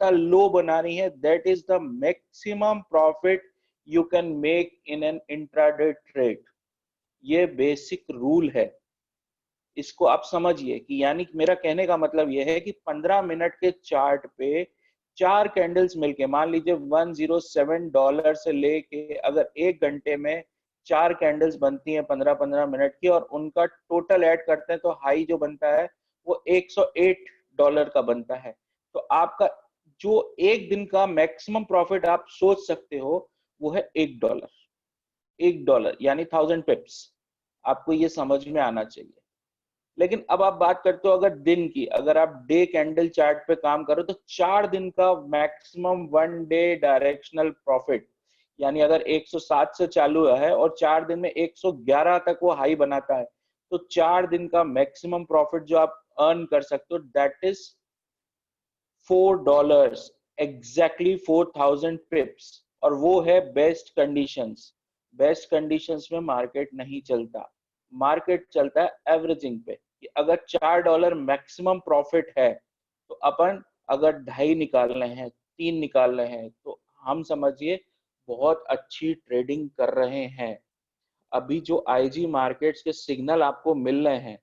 कितना लो बनानी है, that is the maximum profit you can make in an intraday trade. ये बेसिक रूल है, इसको आप समझिए कि यानी मेरा कहने का मतलब यह है कि 15 मिनट के चार्ट पे चार कैंडल्स मिलके, मान लीजिए $107 से लेके अगर एक घंटे में चार कैंडल्स बनती हैं 15-15 मिनट की, और उनका टोटल ऐड करते हैं तो हाई जो बनता है वो $108 का बनता है। तो आपका जो एक दिन का मैक्सिमम प्रॉफिट आप सोच सकते हो वो है $1, $1 यानी 1000 पिप्स। आपको ये समझ में आना चाहिए। लेकिन अब आप बात करते हो अगर दिन की, अगर आप डे कैंडल चार्ट पे काम करो तो 4 दिन का maximum one day directional profit, यानी अगर 107 से चालू है और 4 दिन में 111 तक वो हाई बनाता है, तो 4 दिन का मैक्सिमम प्रॉफिट जो आप अर्न कर सकते हो दैट इज $4, एग्जैक्टली 4000 पिप्स। और वो है बेस्ट कंडीशंस। बेस्ट कंडीशंस में मार्केट नहीं चलता, मार्केट चलता है एवरेजिंग पे। कि अगर $4 मैक्सिमम प्रॉफिट है तो अपन अगर 2.5 निकाल रहे हैं, 3 निकाल रहे हैं, तो हम समझिए बहुत अच्छी ट्रेडिंग कर रहे हैं। अभी जो आईजी मार्केट्स के सिग्नल आपको मिल रहे हैं,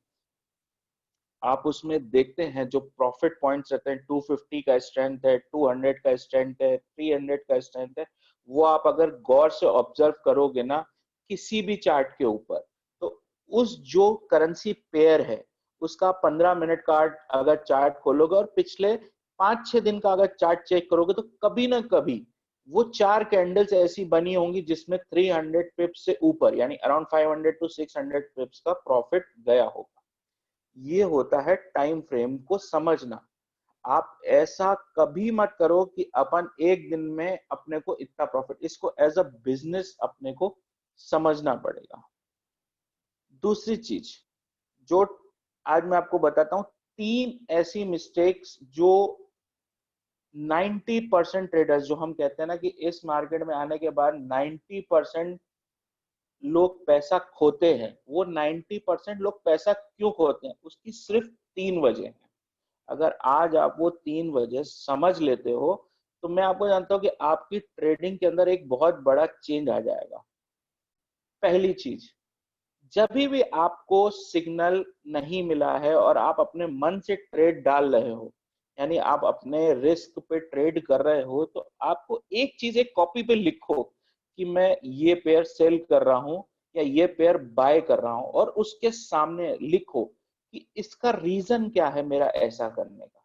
आप उसमें देखते हैं जो प्रॉफिट पॉइंट्स रहते हैं, 250 का स्ट्रेंथ है, 200 का स्ट्रेंथ है, 300 का स्ट्रेंथ है, वो आप अगर गौर से ऑब्जर्व करोगे ना किसी भी चार्ट के ऊपर, तो उस जो करेंसी पेयर है उसका 15 मिनट का अगर चार्ट खोलोगे और पिछले 5-6 दिन का अगर चार्ट चेक करोगे, तो कभी ना कभी वो चार कैंडल्स ऐसी बनी होंगी जिसमें 300 पिप्स से ऊपर, यानी अराउंड 500 to 600 पिप्स का प्रॉफिट गया होगा। ये होता है टाइम फ्रेम को समझना। आप ऐसा कभी मत करो कि अपन एक दिन में अपने को इतना प्रॉफिट, इसको एज अ बिजनेस अपने को समझना पड़ेगा। दूसरी चीज जो आज मैं आपको बताता हूं, 3 ऐसी मिस्टेक्स जो 90% ट्रेडर्स, जो हम कहते हैं ना कि इस मार्केट में आने के बाद 90% लोग पैसा खोते हैं, वो 90% लोग पैसा क्यों खोते हैं, उसकी सिर्फ 3 वजह है। अगर आज आप वो 3 वजह समझ लेते हो तो मैं आपको जानता हूं कि आपकी ट्रेडिंग के अंदर एक बहुत बड़ा चेंज आ जाएगा। पहली चीज, जब भी आपको सिग्नल नहीं मिला है और आप अपने मन से ट्रेड डाल रहे हो, यानी आप अपने रिस्क पे ट्रेड कर रहे हो, तो आपको एक चीज एक कॉपी पे लिखो कि मैं ये पेयर सेल कर रहा हूं या ये पेयर बाय कर रहा हूं, और उसके सामने लिखो कि इसका रीजन क्या है मेरा ऐसा करने का।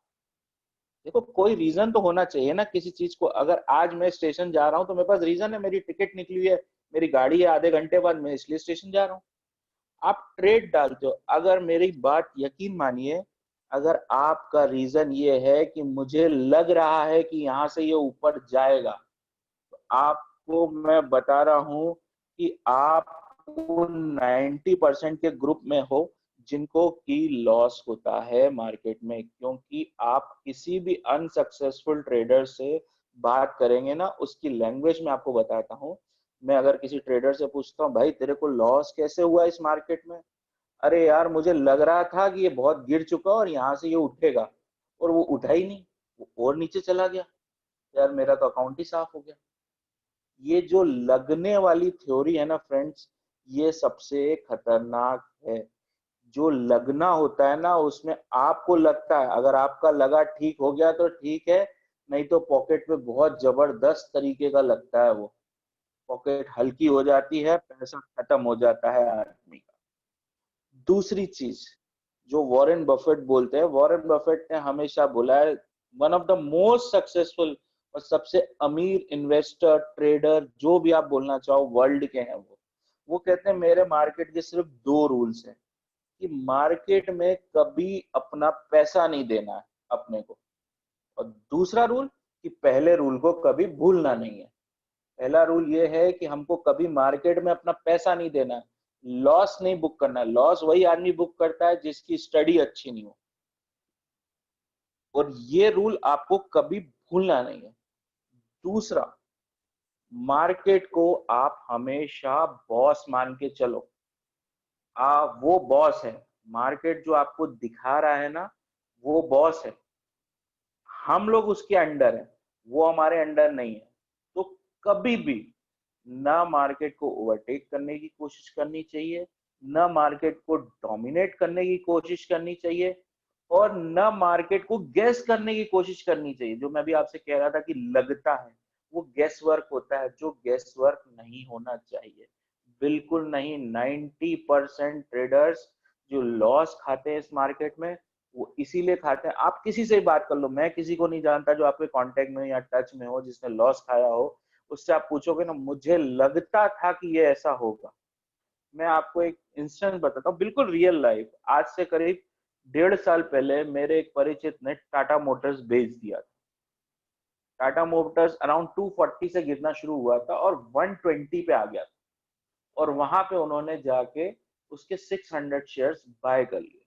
देखो कोई रीजन तो होना चाहिए ना किसी चीज को। अगर आज मैं स्टेशन जा रहा हूं तो मेरे पास रीजन है, मेरी टिकट निकली हुई है, मेरी गाड़ी है आधे घंटे बाद, मैं इसलिए स्टेशन जा रहा हूँ। आप ट्रेड डालते हो, अगर मेरी बात यकीन मानिए, अगर आपका रीजन ये है कि मुझे लग रहा है कि यहां से ये ऊपर जाएगा, तो आपको मैं बता रहा हूं कि आप 90% के ग्रुप में हो जिनको की लॉस होता है मार्केट में। क्योंकि आप किसी भी अनसक्सेसफुल ट्रेडर से बात करेंगे ना, उसकी लैंग्वेज में आपको बताता हूँ। मैं अगर किसी ट्रेडर से पूछता हूँ भाई तेरे को लॉस कैसे हुआ इस मार्केट में, अरे यार मुझे लग रहा था कि ये बहुत गिर चुका और यहाँ से ये उठेगा, और वो उठा ही नहीं, वो और नीचे चला गया, यार मेरा तो अकाउंट ही साफ हो गया। ये जो लगने वाली थ्योरी है ना फ्रेंड्स, ये सबसे खतरनाक है। जो लगना होता है ना, उसमें आपको लगता है, अगर आपका लगा ठीक हो गया तो ठीक है, नहीं तो पॉकेट में बहुत जबरदस्त तरीके का लगता है, वो पॉकेट हल्की हो जाती है, पैसा खत्म हो जाता है आदमी का। दूसरी चीज जो वॉरेन बफेट बोलते हैं, वॉरेन बफेट ने हमेशा बोला है, one of the most successful और सबसे अमीर इन्वेस्टर ट्रेडर जो भी आप बोलना चाहो वर्ल्ड के हैं, वो कहते हैं मेरे मार्केट के सिर्फ 2 रूल्स हैं कि मार्केट में कभी अपना पैसा नहीं देना है अपने को, और दूसरा रूल कि पहले रूल को कभी भूलना नहीं है। पहला रूल ये है कि हमको कभी मार्केट में अपना पैसा नहीं देना है, लॉस नहीं बुक करना है। लॉस वही आदमी बुक करता है जिसकी स्टडी अच्छी नहीं हो, और ये रूल आपको कभी भूलना नहीं है। दूसरा, मार्केट को आप हमेशा बॉस मान के चलो। वो बॉस है, मार्केट जो आपको दिखा रहा है ना वो बॉस है। हम लोग उसके अंडर है, वो हमारे अंडर नहीं है। तो कभी भी ना मार्केट को ओवरटेक करने की कोशिश करनी चाहिए, ना मार्केट को डोमिनेट करने की कोशिश करनी चाहिए, और ना मार्केट को गैस करने की कोशिश करनी चाहिए। जो मैं भी आपसे कह रहा था कि लगता है, वो गैस वर्क होता है, जो गैस वर्क नहीं होना चाहिए, बिल्कुल नहीं। 90% ट्रेडर्स जो लॉस खाते हैं इस मार्केट में, वो इसीलिए खाते हैं। आप किसी से ही बात कर लो, मैं किसी को नहीं जानता जो आपके कांटेक्ट में या टच में हो जिसने लॉस खाया हो, उससे आप पूछोगे ना, मुझे लगता था कि ये ऐसा होगा। मैं आपको एक इंस्टेंस बताता हूँ, बिल्कुल रियल लाइफ। आज से करीब 1.5 साल पहले मेरे एक परिचित ने टाटा मोटर्स बेच दिया था। टाटा मोटर्स अराउंड 240 से गिरना शुरू हुआ था और 120 पे आ गया था, और वहां पे उन्होंने जाके उसके 600 शेयर्स बाय कर लिए।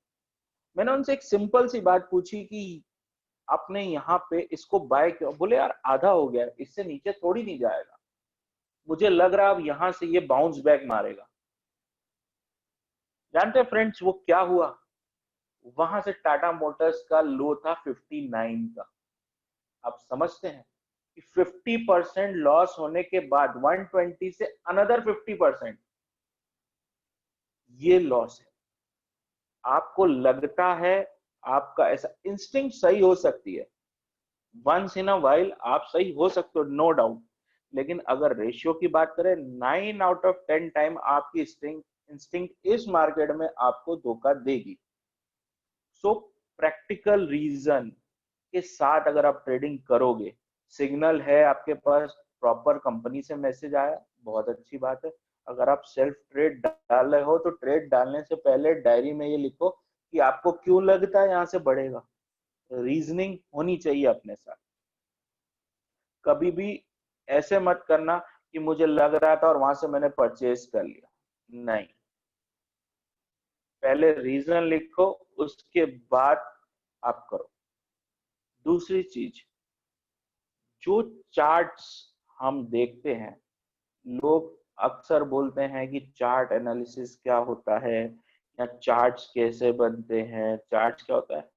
मैंने उनसे एक सिंपल सी बात पूछी कि आपने यहाँ पे इसको बाय क्यों? बोले यार आधा हो गया, इससे नीचे थोड़ी नहीं जाएगा, मुझे लग रहा अब यहाँ से ये बाउंस बैक मारेगा। जानते हैं फ्रेंड्स वो क्या हुआ? वहां से टाटा मोटर्स का लो था 59 का। आप समझते हैं कि 50% लॉस होने के बाद 120 से अनदर 50%, ये लॉस है। आपको लगता है, आपका ऐसा इंस्टिंक्ट सही हो सकती है, वंस इन अ वाइल आप सही हो सकते हो, नो डाउट। लेकिन अगर रेशियो की बात करें, 9 आउट ऑफ 10 टाइम आपकी इंस्टिंक्ट इस मार्केट में आपको धोखा देगी। सो प्रैक्टिकल रीजन के साथ अगर आप ट्रेडिंग करोगे, सिग्नल है आपके पास, प्रॉपर कंपनी से मैसेज आया, बहुत अच्छी बात है। अगर आप सेल्फ ट्रेड डाल रहे हो तो ट्रेड डालने से पहले डायरी में ये लिखो कि आपको क्यों लगता है यहाँ से बढ़ेगा। रीजनिंग होनी चाहिए अपने साथ। कभी भी ऐसे मत करना कि मुझे लग रहा था और वहां से मैंने परचेज कर लिया, नहीं। पहले रीजन लिखो, उसके बाद आप करो। दूसरी चीज, जो चार्ट्स हम देखते हैं, लोग अक्सर बोलते हैं कि चार्ट एनालिसिस क्या होता है, या चार्ट्स कैसे बनते हैं, चार्ट्स क्या होता है।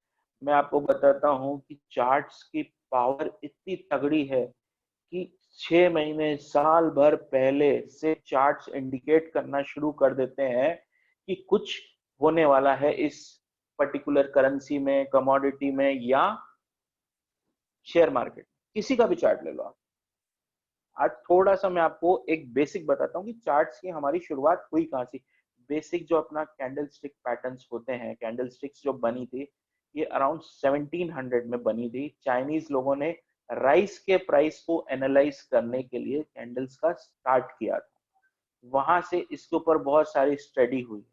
मैं आपको बताता हूँ कि चार्ट्स की पावर इतनी तगड़ी है कि 6 महीने साल भर पहले से चार्ट्स इंडिकेट करना शुरू कर देते हैं कि कुछ होने वाला है इस पर्टिकुलर करेंसी में, कमोडिटी में, या शेयर मार्केट। किसी का भी चार्ट ले लो आप। आज थोड़ा सा मैं आपको एक बेसिक बताता हूँ कि चार्ट्स की हमारी शुरुआत हुई कहाँ से। बेसिक जो अपना कैंडल स्टिक पैटर्न्स होते हैं, कैंडल स्टिक्स जो बनी थी, ये अराउंड 1700 में बनी थी। चाइनीज लोगों ने राइस के प्राइस को एनालाइज करने के लिए कैंडल्स का स्टार्ट किया था। वहां से इसके ऊपर बहुत सारी स्टडी हुई।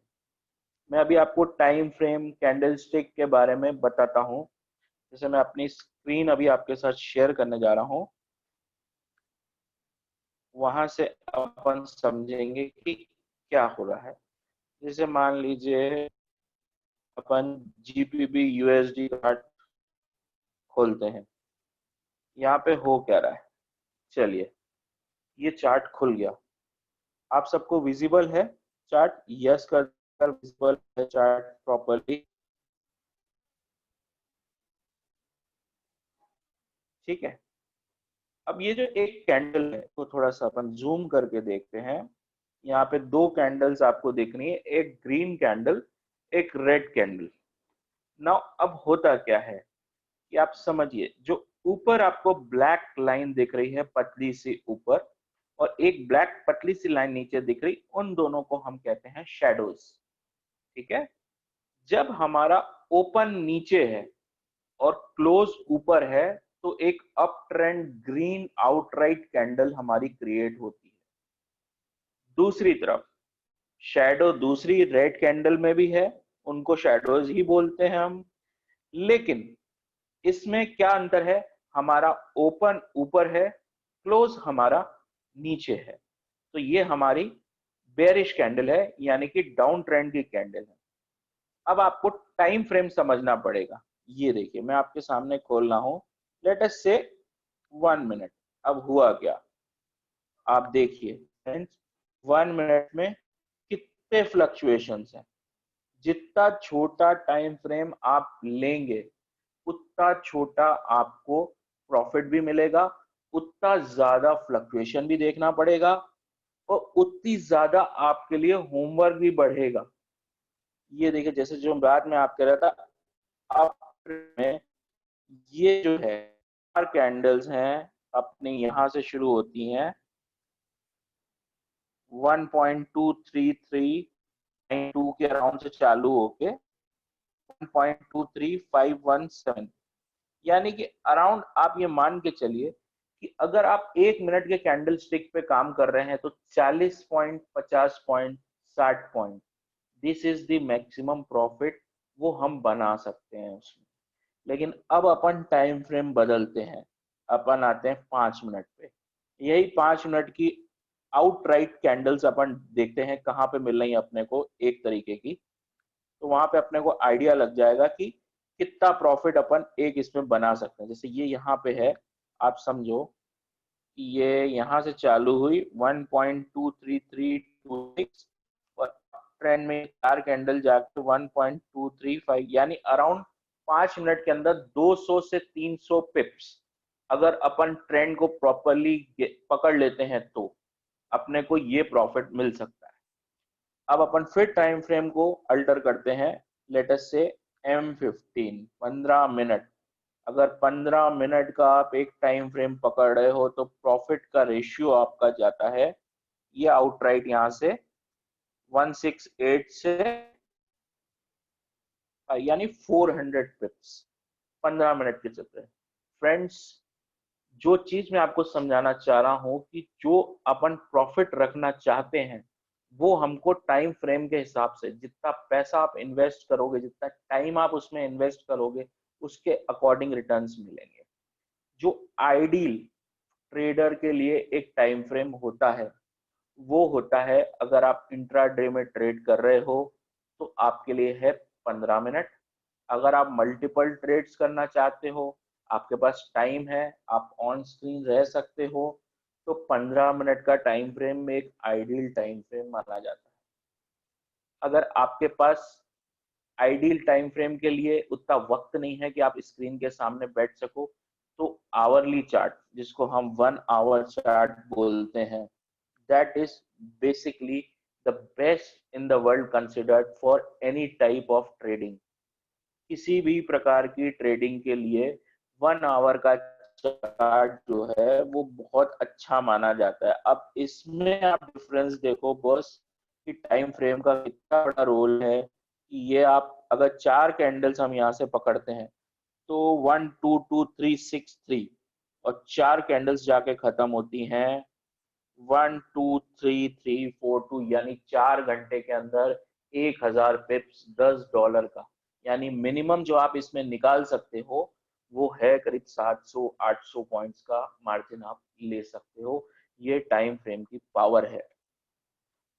मैं अभी आपको टाइम फ्रेम कैंडल स्टिक के बारे में बताता हूँ। जैसे मैं अपनी स्क्रीन अभी आपके साथ शेयर करने जा रहा हूँ, वहां से अपन समझेंगे कि क्या हो रहा है। जैसे मान लीजिए अपन जीपीबी यूएसडी चार्ट खोलते हैं, यहाँ पे हो क्या रहा है। चलिए, ये चार्ट खुल गया, आप सबको विजिबल है चार्ट? यस कर विजिबल है चार्ट प्रॉपर्ली? ठीक है। अब ये जो एक कैंडल है, तो थोड़ा सा अपन जूम करके देखते हैं। यहाँ पे दो कैंडल्स आपको दिख रही है, एक ग्रीन कैंडल, एक रेड कैंडल। नाउ अब होता क्या है कि आप समझिए, जो ऊपर आपको ब्लैक लाइन दिख रही है पतली सी ऊपर, और एक ब्लैक पतली सी लाइन नीचे दिख रही, उन दोनों को हम कहते हैं शेडोज। ठीक है। जब हमारा ओपन नीचे है और क्लोज ऊपर है, तो एक up trend green outright candle हमारी क्रिएट होती है। दूसरी तरफ शेडो दूसरी रेड कैंडल में भी है, उनको शेडोज ही बोलते हैं हम। लेकिन इसमें क्या अंतर है? हमारा ओपन ऊपर है, क्लोज हमारा नीचे है। तो ये हमारी बेरिश कैंडल है, यानी कि डाउन ट्रेंड की कैंडल है। अब आपको टाइम फ्रेम समझना पड़ेगा। ये देखिए, मैं आपके सामने खोल रहा हूं, लेट अस से 1 मिनट। अब हुआ क्या, आप देखिए फ्रेंड्स, 1 मिनट में कितने फ्लक्चुएशंस हैं। जितना छोटा टाइम फ्रेम आप लेंगे, उतना छोटा आपको प्रॉफिट भी मिलेगा, उतना ज्यादा फ्लक्चुएशन भी देखना पड़ेगा, और उतनी ज्यादा आपके लिए होमवर्क भी बढ़ेगा। ये देखिए, जैसे जो बात मैं आप कह रहा था, आप में ये जो है चार कैंडल्स हैं, अपने यहां से शुरू होती हैं 1.23392 के अराउंड से चालू होके 1.23517, यानी कि अराउंड आप ये मान के चलिए कि अगर आप 1 मिनट के कैंडल स्टिक पे काम कर रहे हैं तो 40 point, 50 point, 60 point, this is the maximum profit वो हम बना सकते हैं उसमें। लेकिन अब अपन टाइम फ्रेम बदलते हैं, अपन आते हैं 5 मिनट पे। यही 5 मिनट की आउटराइट कैंडल्स अपन देखते हैं कहाँ पे मिल रही है अपने को एक तरीके की, तो वहां पे अपने को आइडिया लग जाएगा कि कितना प्रॉफिट अपन एक इसमें बना सकते हैं। जैसे ये यहाँ पे है, आप समझो कि ये यहाँ से चालू हुई 1.23326 और ट्रेंड में चार कैंडल जाके 1.235, यानी अराउंड 5 मिनट के अंदर 200 से 300 पिप्स अगर अपन ट्रेंड को प्रॉपरली पकड़ लेते हैं तो अपने को ये प्रॉफिट मिल सकता है। अब अपन फिर टाइम फ्रेम को अल्टर करते हैं, लेट अस से M15, 15 मिनट। अगर 15 मिनट का आप एक टाइम फ्रेम पकड़ रहे हो तो प्रॉफिट का रेशियो आपका जाता है, ये आउटराइट यहाँ से 168 से यानी 400 पिप्स 15 मिनट के चलते। फ्रेंड्स, जो चीज मैं आपको समझाना चाह रहा हूं कि जो अपन प्रॉफिट रखना चाहते हैं वो हमको टाइम फ्रेम के हिसाब से, जितना पैसा आप इन्वेस्ट करोगे, जितना टाइम आप उसमें इन्वेस्ट करोगे, उसके अकॉर्डिंग रिटर्न्स मिलेंगे। जो आइडियल ट्रेडर के लिए एक टाइम फ्रेम होता है वो होता है, अगर आप इंट्राडे में ट्रेड कर रहे हो तो आपके लिए है 15 मिनट। अगर आप मल्टीपल ट्रेड्स करना चाहते हो, आपके पास टाइम है, आप ऑन स्क्रीन रह सकते हो, तो 15 मिनट का टाइम फ्रेम में एक आइडियल टाइम फ्रेम माना जाता है। अगर आपके पास आइडियल टाइम फ्रेम के लिए उतना वक्त नहीं है कि आप स्क्रीन के सामने बैठ सको, तो आवरली चार्ट, जिसको हम 1 आवर चार्ट बोलते हैं, that is basically the best in the world considered for any type of trading। किसी भी प्रकार की ट्रेडिंग के लिए 1 आवर का चार्ट जो है वो बहुत अच्छा माना जाता है। अब इसमें आप डिफरेंस देखो बॉस कि टाइम फ्रेम का कितना बड़ा रोल है, कि ये आप अगर चार कैंडल्स हम यहाँ से पकड़ते हैं तो 1 2 2 3 6 3 और चार कैंडल्स जाके खत्म होती हैं 1 2 3 3 4 2, यानी 4 घंटे के अंदर 1000 पिप्स $10 का, यानी मिनिमम जो आप इसमें निकाल सकते हो वो है करीब 700-800 पॉइंट्स का मार्जिन आप ले सकते हो। ये टाइम फ्रेम की पावर है।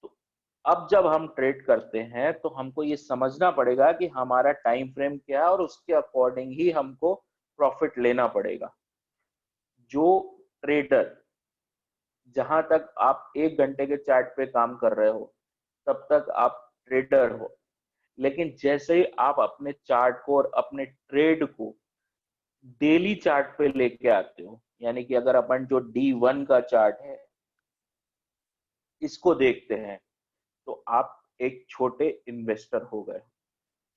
तो अब जब हम ट्रेड करते हैं तो हमको ये समझना पड़ेगा कि हमारा टाइम फ्रेम क्या है और उसके अकॉर्डिंग ही हमको प्रॉफिट लेना पड़ेगा। जो ट्रेडर, जहां तक आप 1 घंटे के चार्ट पे काम कर रहे हो तब तक आप ट्रेडर हो, लेकिन जैसे ही आप अपने चार्ट को और अपने ट्रेड को डेली चार्ट पे लेके आते हो, यानी कि अगर अपन जो D1 का चार्ट है इसको देखते हैं तो आप एक छोटे इन्वेस्टर हो गए।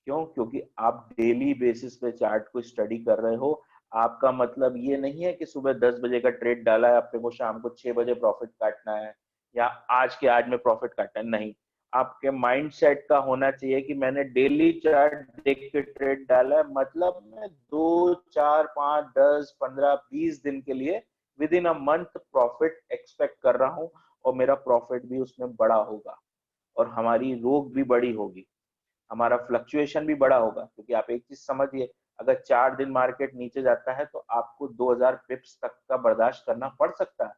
क्यों? क्योंकि आप डेली बेसिस पे चार्ट को स्टडी कर रहे हो। आपका मतलब ये नहीं है कि सुबह 10 बजे का ट्रेड डाला है अपने को शाम को 6 बजे प्रॉफिट काटना है, या आज के आज में प्रॉफिट काटना है, नहीं। आपके माइंड सेट का होना चाहिए कि मैंने डेली चार्ट देख के ट्रेड डाला है, मतलब मैं 2 4 5 10 15 20 दिन के लिए with in a month profit expect कर रहा हूँ, और मेरा प्रॉफिट भी उसमें बड़ा होगा और हमारी रोक भी बड़ी होगी, हमारा फ्लक्चुएशन भी बड़ा होगा। क्योंकि आप एक चीज समझिए, अगर 4 दिन मार्केट नीचे जाता है तो आपको 2000 पिप्स तक का बर्दाश्त करना पड़ सकता है,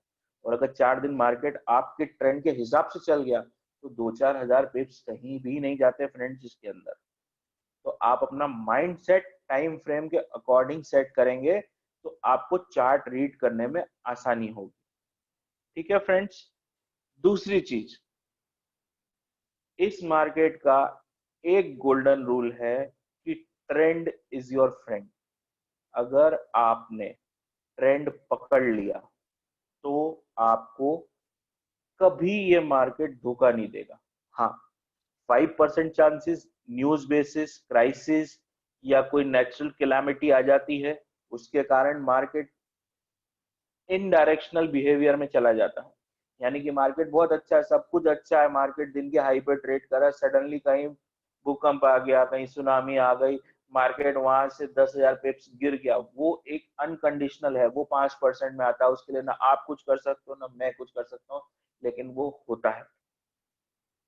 और अगर 4 दिन मार्केट आपके ट्रेंड के हिसाब से चल गया तो 2-4 हजार पिप्स कहीं भी नहीं जाते फ्रेंड्स इसके अंदर। तो आप अपना माइंड सेट टाइम फ्रेम के अकॉर्डिंग सेट करेंगे तो आपको चार्ट रीड करने में आसानी होगी। ठीक है फ्रेंड्स। दूसरी चीज, इस मार्केट का एक गोल्डन रूल है कि ट्रेंड इज योर फ्रेंड। अगर आपने ट्रेंड पकड़ लिया तो आपको कभी ये मार्केट धोखा नहीं देगा। हाँ, 5% चांसेस न्यूज बेसिस क्राइसिस या कोई नेचुरल कैलामिटी आ जाती है, उसके कारण मार्केट इन डायरेक्शनल बिहेवियर में चला जाता है। यानी कि मार्केट बहुत अच्छा है, सब कुछ अच्छा है, मार्केट दिन के हाई पे ट्रेड कर रहा है, सडनली कहीं भूकंप आ गया, कहीं सुनामी आ गई, मार्केट वहां से 10,000 पिप्स गिर गया, वो एक अनकंडीशनल है, वो 5% में आता है, उसके लिए ना आप कुछ कर सकते हो ना मैं कुछ कर सकता हूँ, लेकिन वो होता है।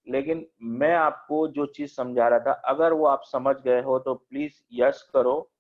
लेकिन मैं आपको जो चीज समझा रहा था, अगर वो आप समझ गए हो तो प्लीज यस करो।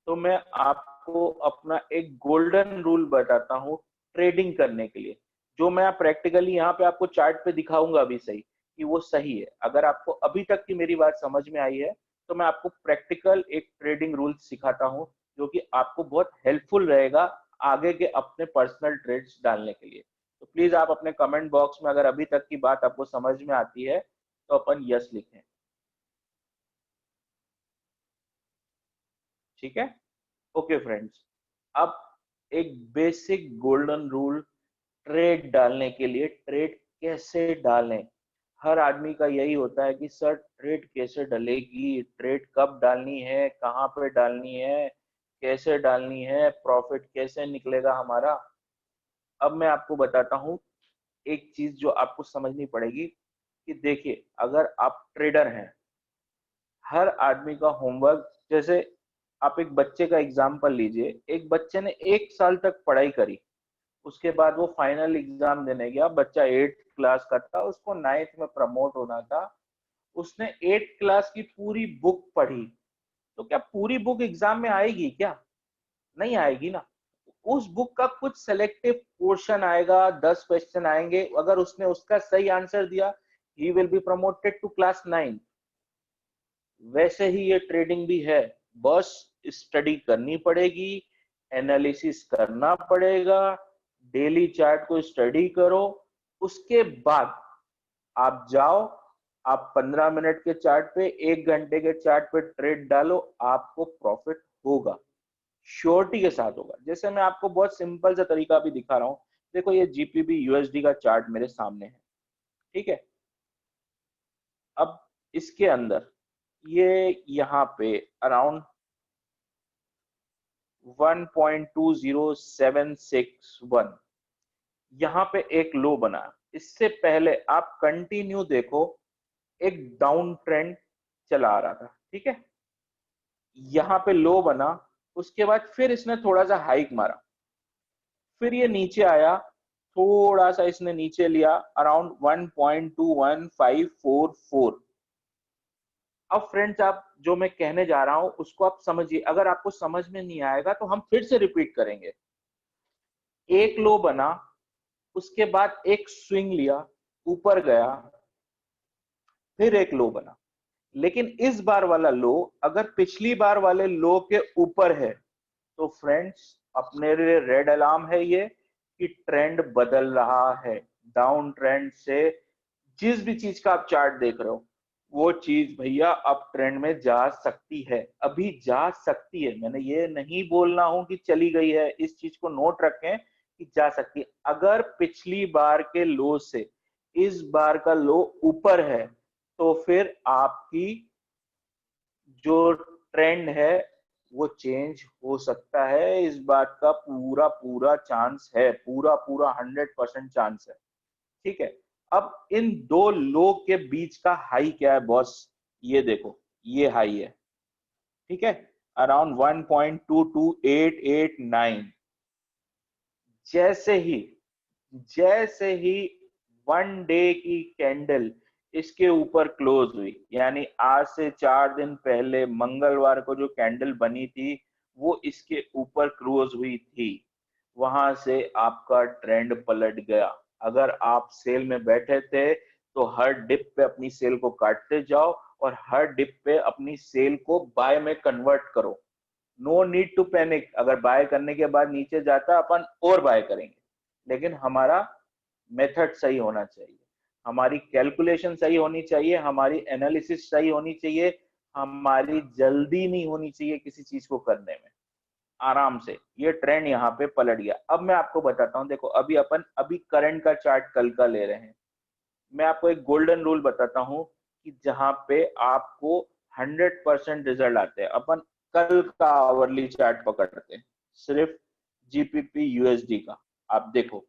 तो मैं आपको अपना एक गोल्डन रूल बताता हूँ ट्रेडिंग करने के लिए, जो मैं प्रैक्टिकली यहाँ पे आपको चार्ट पे दिखाऊंगा अभी सही कि वो सही है। अगर आपको अभी तक की मेरी बात समझ में आई है तो मैं आपको प्रैक्टिकल एक ट्रेडिंग रूल सिखाता हूँ, जो कि आपको बहुत हेल्पफुल रहेगा आगे के अपने पर्सनल ट्रेड्स डालने के लिए। तो प्लीज आप अपने कमेंट बॉक्स में अगर अभी तक की बात आपको समझ में आती है तो अपन यस लिखें। ठीक है, ओके फ्रेंड्स। अब एक बेसिक गोल्डन रूल ट्रेड डालने के लिए, ट्रेड कैसे डालें। हर आदमी का यही होता है कि सर ट्रेड कैसे डलेगी, ट्रेड कब डालनी है, कहाँ पे डालनी है, कैसे डालनी है, प्रॉफिट कैसे निकलेगा हमारा। अब मैं आपको बताता हूँ एक चीज जो आपको समझनी पड़ेगी कि देखिए, अगर आप ट्रेडर हैं, हर आदमी का होमवर्क, जैसे आप एक बच्चे का एग्जाम्पल लीजिए, एक बच्चे ने 1 साल तक पढ़ाई करी, उसके बाद वो फाइनल एग्जाम देने गया, बच्चा 8th क्लास का था, उसको 9th में प्रमोट होना था, उसने 8th क्लास की पूरी बुक पढ़ी, तो क्या पूरी बुक एग्जाम में आएगी क्या? नहीं आएगी ना। उस बुक का कुछ सेलेक्टिव पोर्शन आएगा, 10 क्वेश्चन आएंगे, अगर उसने उसका सही आंसर दिया, he will be promoted to class 9। वैसे ही ये ट्रेडिंग भी है, बस स्टडी करनी पड़ेगी, एनालिसिस करना पड़ेगा, डेली चार्ट को स्टडी करो, उसके बाद आप जाओ, आप 15 मिनट के चार्ट पे, 1 घंटे के चार्ट पे ट्रेड डालो, आपको प्रॉफिट होगा, श्योरिटी के साथ होगा। जैसे मैं आपको बहुत सिंपल सा तरीका भी दिखा रहा हूँ, देखो ये जीपीबी यूएसडी का चार्ट मेरे सामने है, ठीक है। अब इसके अंदर ये यहाँ पे अराउंड 1.20761 यहाँ पे एक लो बना। इससे पहले आप कंटिन्यू देखो, एक डाउन ट्रेंड चला आ रहा था, ठीक है। यहाँ पे लो बना, उसके बाद फिर इसने थोड़ा सा हाइक मारा, फिर ये नीचे आया, थोड़ा सा इसने नीचे लिया अराउंड 1.21544। अब फ्रेंड्स, आप जो मैं कहने जा रहा हूं उसको आप समझिए, अगर आपको समझ में नहीं आएगा तो हम फिर से रिपीट करेंगे। एक लो बना, उसके बाद एक स्विंग लिया, ऊपर गया, फिर एक लो बना, लेकिन इस बार वाला लो अगर पिछली बार वाले लो के ऊपर है तो फ्रेंड्स अपने लिए रेड अलार्म है ये, कि ट्रेंड बदल रहा है। डाउन ट्रेंड से जिस भी चीज का आप चार्ट देख रहे हो, वो चीज भैया अब ट्रेंड में जा सकती है, अभी जा सकती है। मैंने ये नहीं बोलना हूं कि चली गई है, इस चीज को नोट रखें कि जा सकती है। अगर पिछली बार के लो से इस बार का लो ऊपर है तो फिर आपकी जो ट्रेंड है वो चेंज हो सकता है, इस बात का पूरा पूरा चांस है, पूरा पूरा 100% चांस है, ठीक है। अब इन दो लो के बीच का हाई क्या है बॉस, ये देखो, ये हाई है, ठीक है, अराउंड 1.22889। जैसे ही जैसे ही 1 डे की कैंडल इसके ऊपर क्लोज हुई, यानी आज से 4 दिन पहले मंगलवार को जो कैंडल बनी थी वो इसके ऊपर क्लोज हुई थी, वहां से आपका ट्रेंड पलट गया। अगर आप सेल में बैठे थे तो हर डिप पे अपनी सेल को काटते जाओ और हर डिप पे अपनी सेल को बाय में कन्वर्ट करो। नो नीड टू पैनिक, अगर बाय करने के बाद नीचे जाता अपन और बाय करेंगे, लेकिन हमारा मेथड सही होना चाहिए, हमारी कैलकुलेशन सही होनी चाहिए, हमारी एनालिसिस सही होनी चाहिए, हमारी जल्दी नहीं होनी चाहिए किसी चीज को करने में। आराम से ये ट्रेंड यहाँ पे पलट गया। अब मैं आपको बताता हूँ, देखो अभी करंट का चार्ट कल का ले रहे हैं। मैं आपको एक गोल्डन रूल बताता हूँ कि जहां पे आपको 100% रिजल्ट आते हैं। अपन कल का आवरली चार्ट पकड़ते हैं, सिर्फ जीपीपी यूएसडी का। आप देखो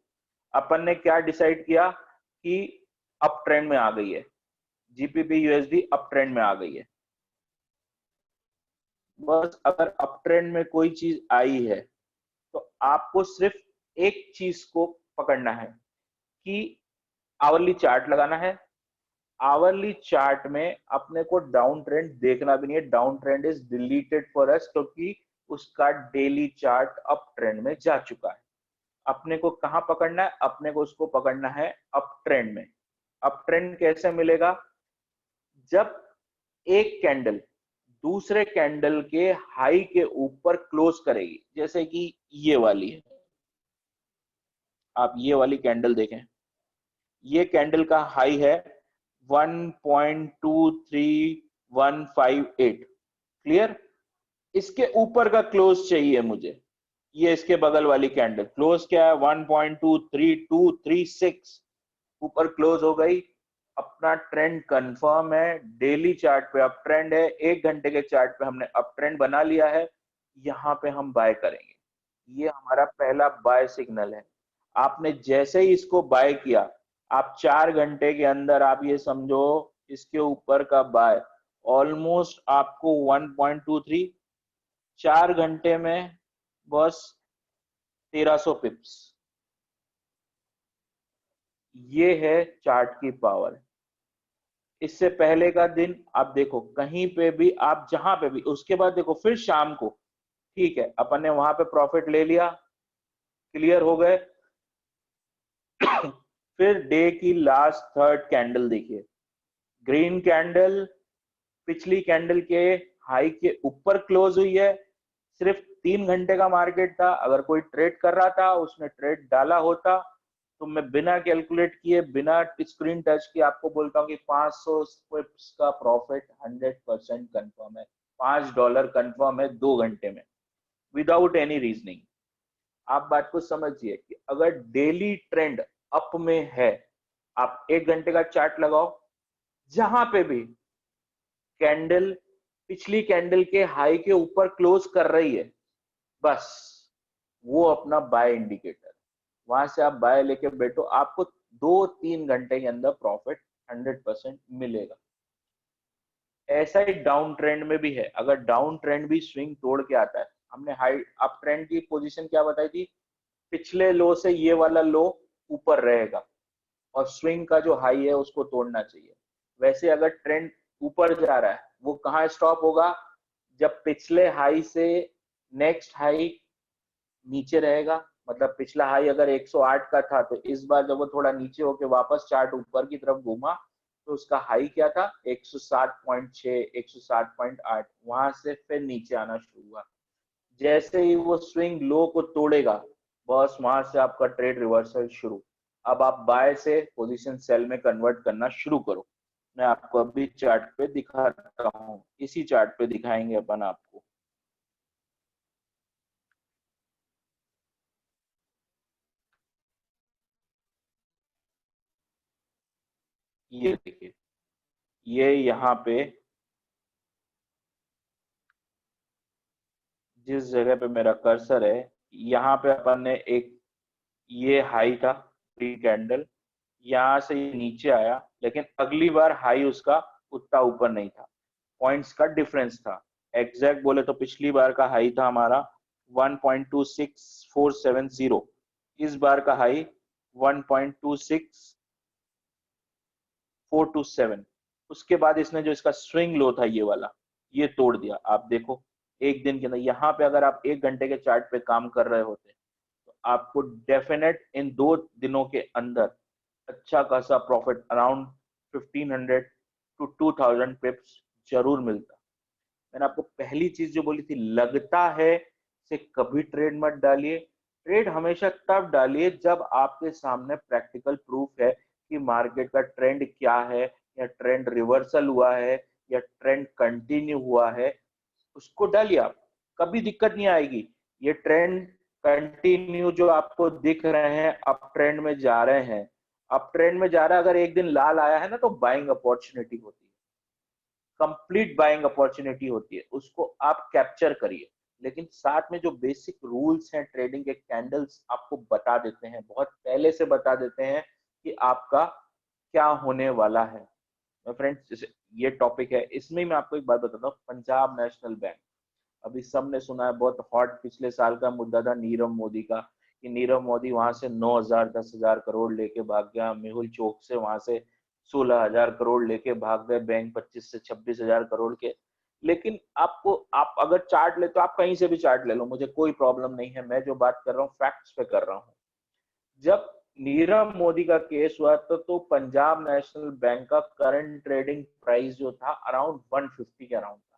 अपन ने क्या डिसाइड किया कि अप ट्रेंड में आ गई है, जीपीपी यूएसडी अप ट्रेंड में आ गई है। बस अगर अप ट्रेंड में कोई चीज आई है तो आपको सिर्फ एक चीज को पकड़ना है कि आवरली चार्ट लगाना है। आवरली चार्ट में अपने को डाउन ट्रेंड देखना भी नहीं है, down trend is deleted for us, क्योंकि उसका डेली चार्ट अप ट्रेंड में जा चुका है। अपने को कहां पकड़ना है, अपने को उसको पकड़ना है अप ट्रेंड में। अप ट्रेंड कैसे मिलेगा, जब एक कैंडल दूसरे कैंडल के हाई के ऊपर क्लोज करेगी, जैसे कि ये वाली है। आप ये वाली कैंडल देखें, ये कैंडल का हाई है 1.23158, क्लियर। इसके ऊपर का क्लोज चाहिए मुझे। ये इसके बगल वाली कैंडल क्लोज क्या है 1.23236, ऊपर क्लोज हो गई। अपना ट्रेंड कंफर्म है, डेली चार्ट पे अप ट्रेंड है, 1 घंटे के चार्ट पे हमने अप ट्रेंड बना लिया है। यहाँ पे हम बाय करेंगे, ये हमारा पहला बाय सिग्नल है। आपने जैसे ही इसको बाय किया, आप 4 घंटे के अंदर आप ये समझो इसके ऊपर का बाय ऑलमोस्ट आपको 1.23, 4 घंटे में बस 1300 पिप्स। ये है चार्ट की पावर। इससे पहले का दिन आप देखो, कहीं पे भी आप जहां पे भी, उसके बाद देखो फिर शाम को, ठीक है अपन ने वहां पे प्रॉफिट ले लिया, क्लियर हो गए। फिर डे की लास्ट थर्ड कैंडल देखिए, ग्रीन कैंडल पिछली कैंडल के हाई के ऊपर क्लोज हुई है। सिर्फ 3 घंटे का मार्केट था, अगर कोई ट्रेड कर रहा था उसने ट्रेड डाला होता तो मैं बिना कैलकुलेट किए, बिना स्क्रीन टच किए आपको बोलता हूँ कि 500 पिप्स का प्रॉफिट 100% कंफर्म है। $5 कंफर्म है 2 घंटे में, विदाउट एनी रीजनिंग। आप बात को समझिए कि अगर डेली ट्रेंड अप में है, आप 1 घंटे का चार्ट लगाओ, जहां पे भी कैंडल पिछली कैंडल के हाई के ऊपर क्लोज कर रही है, बस वो अपना बाय इंडिकेटर, वहां से आप बाय लेके बैठो, आपको 2-3 घंटे के अंदर प्रॉफिट 100% मिलेगा। ऐसा ही डाउन ट्रेंड में भी है। अगर डाउन ट्रेंड भी स्विंग तोड़ के आता है, हमने हाई अप ट्रेंड की पोजीशन क्या बताई थी, पिछले लो से ये वाला लो ऊपर रहेगा और स्विंग का जो हाई है उसको तोड़ना चाहिए। वैसे अगर ट्रेंड ऊपर जा रहा है, वो कहाँ स्टॉप होगा, जब पिछले हाई से नेक्स्ट हाई नीचे रहेगा। मतलब पिछला हाई अगर 108 का था, तो इस बार जब वो थोड़ा नीचे होके वापस चार्ट ऊपर की तरफ घूमा, तो उसका हाई क्या था 107.6, 107.8, वहां से फिर नीचे आना शुरू हुआ। जैसे ही वो स्विंग लो को तोड़ेगा, बस वहां से आपका ट्रेड रिवर्सल शुरू। अब आप बाय से पोजीशन सेल में कन्वर्ट करना शुरू करो। मैं आपको अभी चार्ट पे दिखाता हूँ, इसी चार्ट पे दिखाएंगे अपन आपको। ये देखिए, ये यहाँ पे जिस जगह पे मेरा कर्सर है, यहाँ पे अपन ने एक, ये हाई था प्री कैंडल, यहाँ से ये नीचे आया, लेकिन अगली बार हाई उसका उतना ऊपर नहीं था, पॉइंट्स का डिफरेंस था। एग्जैक्ट बोले तो पिछली बार का हाई था हमारा 1.26470, इस बार का हाई 1.26427। उसके बाद इसने जो इसका स्विंग लो था ये वाला, ये तोड़ दिया। आप देखो एक दिन के अंदर, यहाँ पे अगर आप 1 घंटे के चार्ट पे काम कर रहे होते तो आपको डेफिनेट इन 2 दिनों के अंदर अच्छा खासा प्रॉफिट अराउंड 1500 to 2000 पिप्स जरूर मिलता। मैंने आपको पहली चीज जो बोली थी, लगता है से कभी ट्रेड मत डालिए। ट्रेड हमेशा तब डालिए जब आपके सामने प्रैक्टिकल प्रूफ है कि मार्केट का ट्रेंड क्या है, या ट्रेंड रिवर्सल हुआ है, या ट्रेंड कंटिन्यू हुआ है, उसको डालिए। आप कभी दिक्कत नहीं आएगी। ये ट्रेंड कंटिन्यू जो आपको दिख रहे हैं अप ट्रेंड में जा रहे हैं, अप ट्रेंड में जा रहा है, अगर एक दिन लाल आया है ना तो बाइंग अपॉर्चुनिटी होती है, कंप्लीट बाइंग अपॉर्चुनिटी होती है, उसको आप कैप्चर करिए। लेकिन साथ में जो बेसिक रूल्स हैं ट्रेडिंग के, कैंडल्स आपको बता देते हैं, बहुत पहले से बता देते हैं कि आपका क्या होने वाला है। फ्रेंड्स ये टॉपिक है, इसमें मैं आपको एक बात बताता हूँ, पंजाब नेशनल बैंक, अभी सबने सुना है, बहुत हॉट पिछले साल का मुद्दा था नीरव मोदी का, कि नीरव मोदी वहां से 9,000 10,000 करोड़ लेके भाग गया, मेहुल चौक से वहां से 16,000 करोड़ लेके भाग गए बैंक, 25 से 26,000 करोड़ के। लेकिन आपको, आप अगर चार्ट ले तो आप कहीं से भी चार्ट ले लो, मुझे कोई प्रॉब्लम नहीं है, मैं जो बात कर रहा हूँ फैक्ट्स पे कर रहा हूँ। जब नीरव मोदी का केस हुआ तो पंजाब नेशनल बैंक का करंट ट्रेडिंग प्राइस जो था अराउंड 150 के अराउंड था,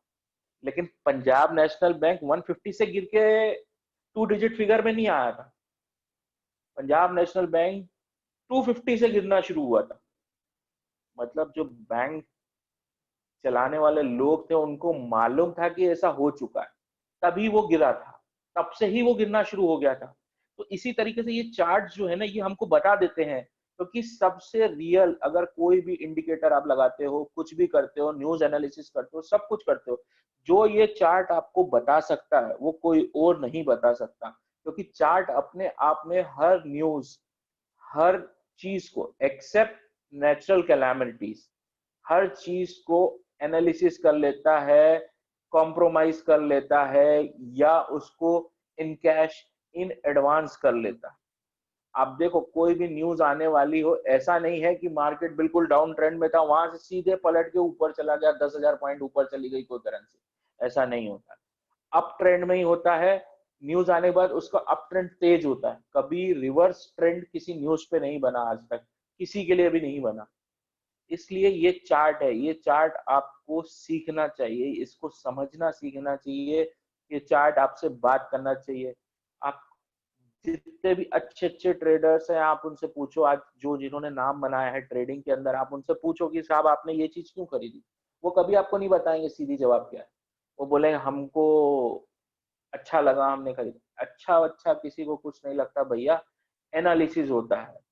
लेकिन पंजाब नेशनल बैंक 150 से गिर के 2 डिजिट फिगर में नहीं आया था, पंजाब नेशनल बैंक 250 से गिरना शुरू हुआ था। मतलब जो बैंक चलाने वाले लोग थे उनको मालूम था कि ऐसा हो चुका है, तभी वो गिरा था, तब से ही वो गिरना शुरू हो गया था। तो इसी तरीके से ये चार्ट जो है ना, ये हमको बता देते हैं, क्योंकि सबसे रियल, अगर कोई भी इंडिकेटर आप लगाते हो, कुछ भी करते हो, न्यूज एनालिसिस करते हो, सब कुछ करते हो, जो ये चार्ट आपको बता सकता है वो कोई और नहीं बता सकता, क्योंकि चार्ट अपने आप में हर न्यूज, हर चीज को, एक्सेप्ट नेचुरल कैलामिटीज, हर चीज को एनालिसिस कर लेता है, कॉम्प्रोमाइज कर लेता है, या उसको इन कैश, इन एडवांस कर लेता है। आप देखो कोई भी न्यूज आने वाली हो, ऐसा नहीं है कि मार्केट बिल्कुल डाउन ट्रेंड में था, वहां से सीधे पलट के ऊपर चला गया, 10,000 पॉइंट ऊपर चली गई कोई करेंसी, ऐसा नहीं होता। अप ट्रेंड में ही होता है, न्यूज आने के बाद उसका अप ट्रेंड तेज होता है, कभी रिवर्स ट्रेंड किसी न्यूज पे नहीं बना आज तक, किसी के लिए भी नहीं बना। इसलिए ये चार्ट है, ये चार्ट आपको सीखना चाहिए, इसको समझना सीखना चाहिए, ये चार्ट आपसे बात करना चाहिए। आप जितने भी अच्छे अच्छे ट्रेडर्स हैं आप उनसे पूछो, आज जो जिन्होंने नाम बनाया है ट्रेडिंग के अंदर, आप उनसे पूछो कि साहब आपने ये चीज क्यों खरीदी, वो कभी आपको नहीं बताएंगे सीधी जवाब क्या है। वो बोलेंगे हमको अच्छा लगा हमने खरीदा। अच्छा अच्छा किसी को कुछ नहीं लगता भैया, एनालिसिस होता है।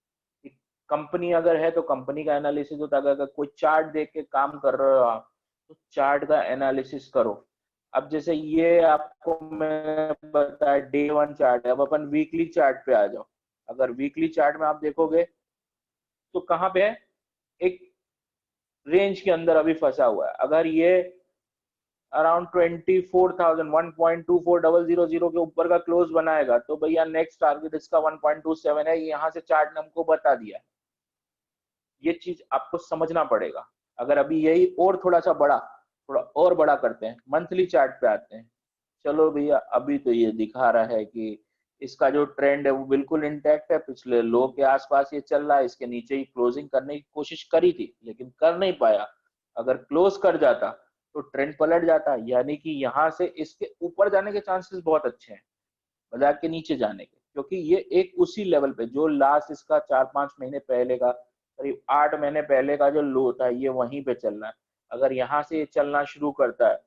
कंपनी अगर है तो कंपनी का एनालिसिस होता है, अगर कोई चार्ट देख के काम कर रहे हो आप तो चार्ट का एनालिसिस करो। अब जैसे ये आपको मैं बताया डे 1 चार्ट है, अब अपन वीकली चार्ट पे आ जाओ। अगर वीकली चार्ट में आप देखोगे तो कहाँ पे है, एक रेंज के अंदर अभी फंसा हुआ है। अगर ये अराउंड 24,000 1.24000 के ऊपर का क्लोज बनाएगा तो भैया नेक्स्ट टारगेट इसका 1.27 है, यहाँ से चार्ट ने हमको बता दिया। ये चीज आपको समझना पड़ेगा। अगर अभी यही और थोड़ा सा बड़ा, थोड़ा और बड़ा करते हैं, मंथली चार्ट पे आते हैं, चलो भैया अभी तो ये दिखा रहा है कि इसका जो ट्रेंड है वो बिल्कुल इंटैक्ट है, पिछले लो के आसपास ये चल रहा है, इसके नीचे ही क्लोजिंग करने की कोशिश करी थी लेकिन कर नहीं पाया। अगर क्लोज कर जाता तो ट्रेंड पलट जाता, यानी कि यहाँ से इसके ऊपर जाने के चांसेस बहुत अच्छे हैं बाजार के नीचे जाने के, क्योंकि ये एक उसी लेवल पे जो लास्ट इसका 4-5 महीने पहले का, करीब 8 महीने पहले का जो लो था, ये वहीं पे चल रहा है। अगर यहाँ से ये चलना शुरू करता है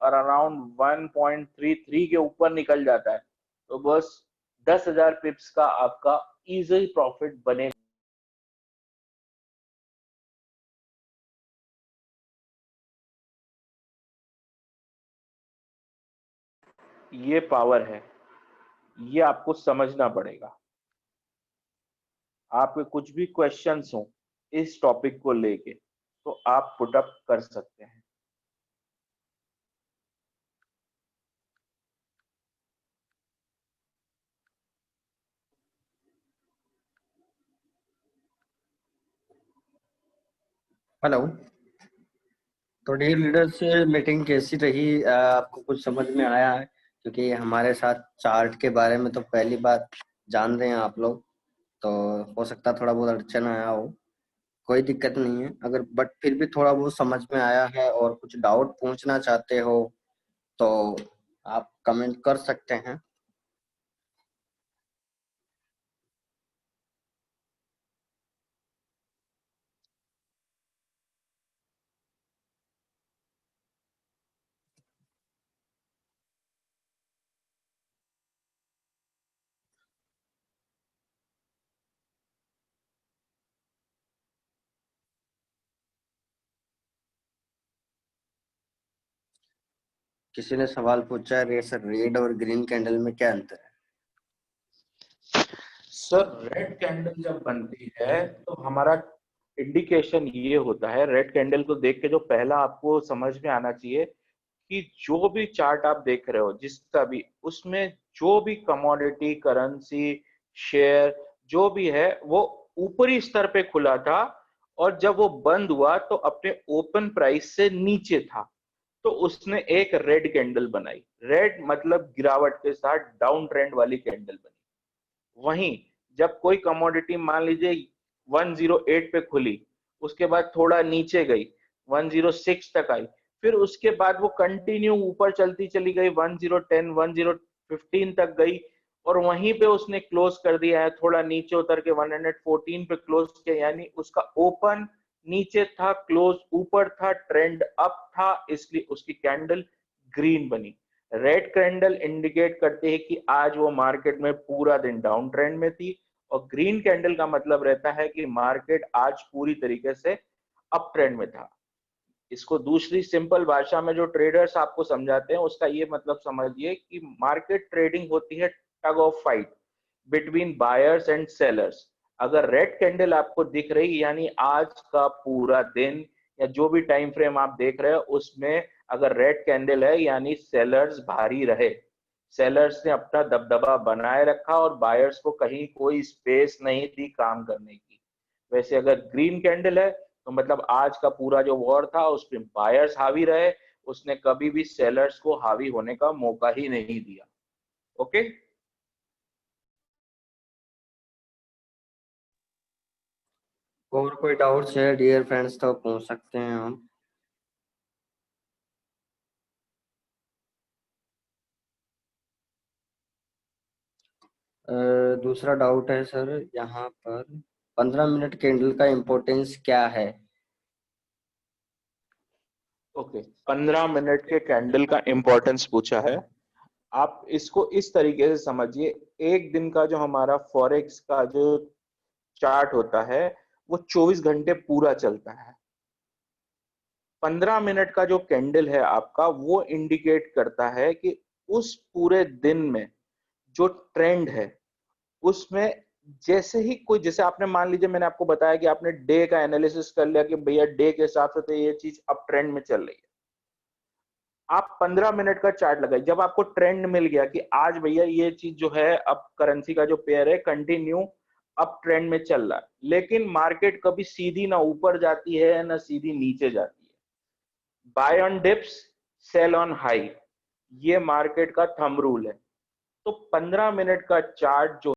और अराउंड 1.33 के ऊपर निकल जाता है तो बस 10,000 पिप्स का आपका इजी प्रॉफिट बनेगा। ये पावर है, ये आपको समझना पड़ेगा। आपके कुछ भी क्वेश्चंस हो इस टॉपिक को लेके तो आप पुट अप कर सकते हैं। हेलो। तो डील लीडर से मीटिंग कैसी रही? आपको कुछ समझ में आया है? क्योंकि हमारे साथ चार्ट के बारे में तो पहली बार जान रहे हैं आप लोग, तो हो सकता है थोड़ा बहुत अड़चन आया हो। कोई दिक्कत नहीं है, अगर बट फिर भी थोड़ा बहुत समझ में आया है और कुछ डाउट पूछना चाहते हो तो आप कमेंट कर सकते हैं। किसी ने सवाल पूछा है सर, रेड और ग्रीन कैंडल में क्या अंतर है? सर रेड कैंडल जब बनती है तो हमारा इंडिकेशन ये होता है, रेड कैंडल को देख के जो पहला आपको समझ में आना चाहिए कि जो भी चार्ट आप देख रहे हो जिसका भी, उसमें जो भी कमोडिटी, करेंसी, शेयर जो भी है वो ऊपरी स्तर पे खुला था, और जब वो बंद हुआ तो अपने ओपन प्राइस से नीचे था, तो उसने एक रेड कैंडल बनाई। रेड मतलब गिरावट के साथ डाउन ट्रेंड वाली कैंडल बनी। वहीं जब कोई कमोडिटी मान लीजिए 108 पे खुली, उसके बाद थोड़ा नीचे गई, 106 तक आई, फिर उसके बाद वो कंटिन्यू ऊपर चलती चली गई, 1010 1015 तक गई, और वहीं पे उसने क्लोज कर दिया है, थोड़ा नीचे उतर के 114 पे क्लोज किया, यानी उसका ओपन नीचे था, क्लोज ऊपर था, ट्रेंड अप था, इसलिए उसकी कैंडल ग्रीन बनी। रेड कैंडल इंडिकेट करते हैं कि आज वो मार्केट में पूरा दिन डाउन ट्रेंड में थी, और ग्रीन कैंडल का मतलब रहता है कि मार्केट आज पूरी तरीके से अप ट्रेंड में था। इसको दूसरी सिंपल भाषा में जो ट्रेडर्स आपको समझाते हैं उसका ये मतलब समझिए कि मार्केट ट्रेडिंग होती है tug of fight between buyers and sellers. अगर रेड कैंडल आपको दिख रही, यानी आज का पूरा दिन या जो भी टाइम फ्रेम आप देख रहे हो उसमें अगर रेड कैंडल है, यानी सेलर्स भारी रहे, सेलर्स ने अपना दबदबा बनाए रखा और बायर्स को कहीं कोई स्पेस नहीं दी काम करने की। वैसे अगर ग्रीन कैंडल है तो मतलब आज का पूरा जो वॉर था उसमें बायर्स हावी रहे, उसने कभी भी सेलर्स को हावी होने का मौका ही नहीं दिया। ओके। और कोई डाउट्स है डियर फ्रेंड्स तो पूछ सकते हैं हम। दूसरा डाउट है सर यहाँ पर, 15 मिनट कैंडल का इम्पोर्टेंस क्या है? ओके, 15 मिनट के कैंडल का इंपॉर्टेंस पूछा है। आप इसको इस तरीके से समझिए, एक दिन का जो हमारा फॉरेक्स का जो चार्ट होता है वो 24 घंटे पूरा चलता है। 15 मिनट का जो कैंडल है आपका, वो इंडिकेट करता है कि उस पूरे दिन में जो ट्रेंड है उसमें, जैसे ही कोई, जैसे आपने मान लीजिए मैंने आपको बताया कि आपने डे का एनालिसिस कर लिया कि भैया डे के हिसाब से तो ये चीज अप ट्रेंड में चल रही है, आप 15 मिनट का चार्ट लगाइए, जब आपको ट्रेंड मिल गया कि आज भैया ये चीज जो है, अब करेंसी का जो पेयर है कंटिन्यू अप ट्रेंड में चल रहा है, लेकिन मार्केट कभी सीधी ना ऊपर जाती है ना सीधी नीचे जाती है, buy on dips sell on high, ये मार्केट का थंब रूल है। तो 15 मिनट का चार्ट जो